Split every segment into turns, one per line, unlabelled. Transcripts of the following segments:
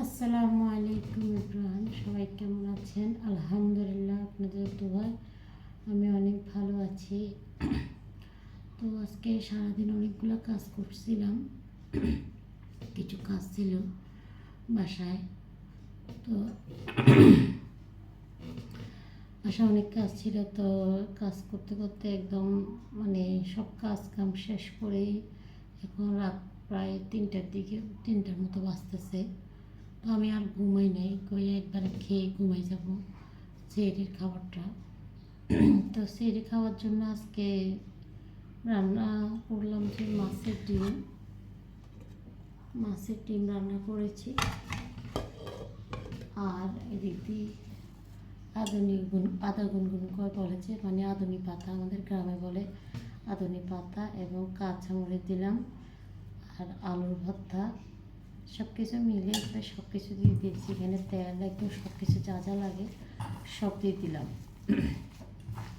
আসসালামু আলাইকুম ইব্রাহিম, সবাই কেমন আছেন? আলহামদুলিল্লাহ, আপনাদের দোয়ায় আমি অনেক ভালো আছি। তো আজকে সারাদিন অনেকগুলো কাজ করছিলাম, কিছু কাজ ছিল বাসায়। তো বাসায় অনেক কাজ ছিল, তো কাজ করতে করতে একদম সব কাজ কাম শেষ করেই এখন রাত প্রায় 3টার মতো বাজতেছে। তো আমি আর ঘুমাই নাই, কই একবারে খেয়ে ঘুমাই যাব সেহরির খাবারটা। তো সেহরি খাওয়ার জন্য আজকে রান্না করলাম যে মাছের ডিম রান্না করেছি। আর এদিক দিয়ে আদা গুনগুন করে বলেছে, আদনি পাতা আমাদের গ্রামে বলে, আদনি পাতা এবং কাঁচামরিচ দিলাম। আর আলুর ভর্তা, সব কিছু মিলে সব কিছু দিয়ে দিয়েছি। এখানে তেল একদম সব কিছু যা যা লাগে সব দিয়ে দিলাম।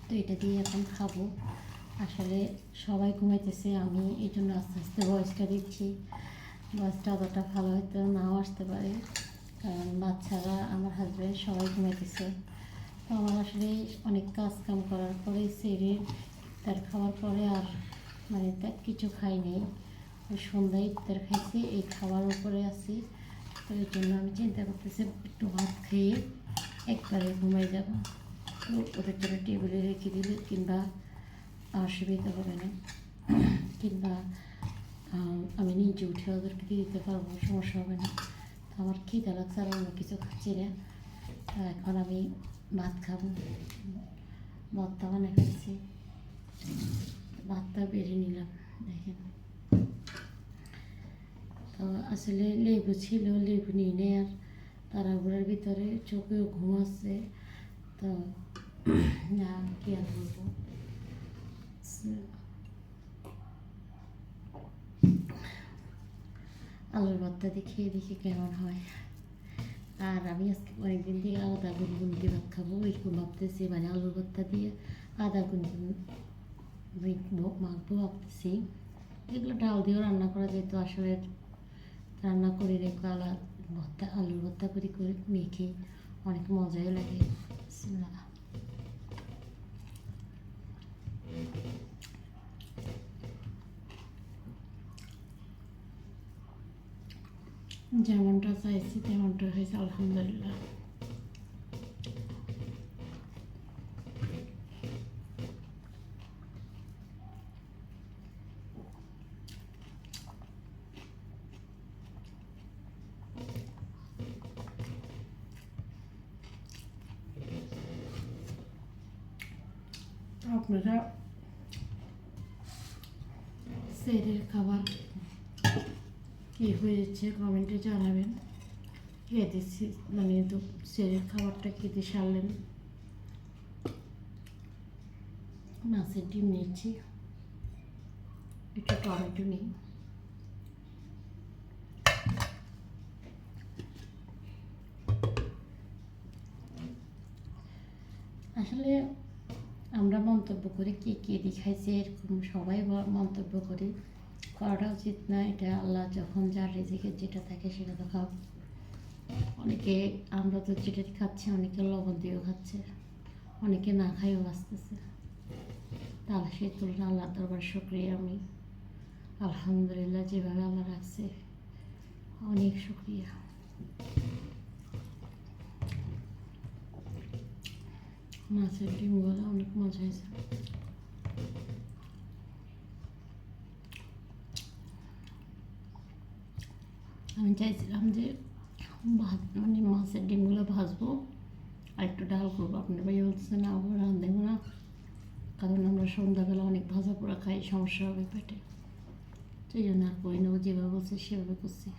তো এটা দিয়ে এখন খাবো। আসলে সবাই ঘুমাইতেছে, আমি এই জন্য আস্তে আস্তে ভয়েসটা দিচ্ছি। ভয়েসটা অতটা ভালো হয়তো নাও আসতে পারে, কারণ বাচ্চারা, আমার হাজব্যান্ড সবাই ঘুমাইতেছে। তো আমার আসলে অনেক কাজ কাম করার পরে সেহরির ইফতার খাওয়ার পরে আর কিছু খাই নেই। সন্ধ্যায় ইফতার খাইছি, এই খাওয়ার উপরে আছি। তো এই জন্য আমি চিন্তা করতেছি একটু ভাত খেয়ে একবারে ঘুমাই যাব। তো ওদের জন্য টেবিলে রেখে দিলে কিংবা অসুবিধা হবে না, কিংবা আমি নিজে উঠে ওদেরকে দিয়ে দিতে পারবো, সমস্যা হবে না। তো আমার খিদে লাগছে আর অন্য কিছু খাচ্ছি না। এখন আমি ভাত খাবো। ভর্তা বানিয়ে খাচ্ছি, ভাতটা বেড়ে নিলাম। দেখেন, তো আসলে লেবু ছিল, লেবু নিয়ে নেই আর তাড়াহুড়ার ভিতরে চোখেও ঘুম আসছে। তো না, কি আর বলবো। আলুর ভর্তা দিয়ে খেয়ে দেখি কেমন হয়। আর আমি আজকে অনেকদিন থেকে আদা গুনগুন দিয়ে ভাত খাবো, এরকম ভাবতেছি, আলুর ভর্তা দিয়ে আদা গুনগুন মাখবো ভাবতেছি। এগুলো ডাল দিয়েও রান্না করা যেত, আসলে রান্না করে রেখে আলুর ভর্তা করে মেখে অনেক মজাই লাগে। যেমনটা চাইছি তেমনটা হয়েছে, আলহামদুলিল্লাহ। আপনারা সেহরির খাবার কী হয়েছে কমেন্টে জানাবেন। খেতে তো সেহরির খাবারটা খেতে সারলেন। মাছের ডিম নিচ্ছি, একটু টমেটো নিই। আসলে আমরা মন্তব্য করি কে কে দেখাইছে, এরকম সবাই মন্তব্য করি, করাটা উচিত না। এটা আল্লাহ যখন যার রিজিকে যেটা থাকে সেটা তো খাও। অনেকে, আমরা তো যেটা খাচ্ছি, অনেকে লবণ দিয়েও খাচ্ছে, অনেকে না খাইও বাঁচতেছে। তাহলে সেই তুলনা আল্লাহ দরবার শুকরিয়া আমি, আলহামদুলিল্লাহ, যেভাবে আল্লাহ রাখছে অনেক শুকরিয়া। মাছের ডিমগুলো অনেক মজা হয়েছে। আমি চাইছিলাম যে মাছের ডিমগুলো ভাজবো আর একটু ডাল করবো। আপনার ভাই বলছে না, আবার রাঁধবো না, কারণ আমরা সন্ধ্যাবেলা অনেক ভাজা পোড়া খাই, সমস্যা হবে পেটে। সেই জন্য আর করি না, ও যেভাবে বলছে সেভাবে করছি।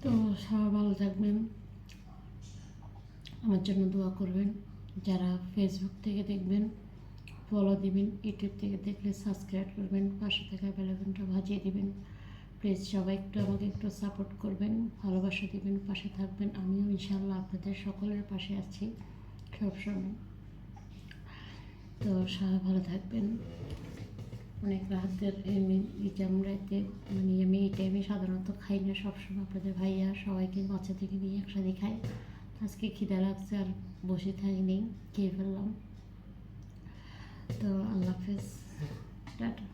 তো সবাই ভালো থাকবেন, আমার জন্য দোয়া করবেন। যারা ফেসবুক থেকে দেখবেন ফলো দিবেন, ইউটিউব থেকে দেখলে সাবস্ক্রাইব করবেন, পাশে থাকা বেল আইকনটা বাজিয়ে দিবেন। প্লিজ সবাই একটু আমাকে একটু সাপোর্ট করবেন, ভালোবাসা দিবেন, পাশে থাকবেন। আমিও ইনশাআল্লাহ আপনাদের সকলের পাশে আছি সবসময়। তো সবাই ভালো থাকবেন। অনেক রাতের যেমন রাতে মানে আমি এই টাইমে সাধারণত খাই না, সবসময় আপনাদের ভাইয়া সবাইকে বাচ্চাদেরকে নিয়ে একসাথে খাই। আজকে খিদা লাগছে আর বসে থাকিনি, খেয়ে ফেললাম। তো আল্লাহ হাফেজ, টাটা।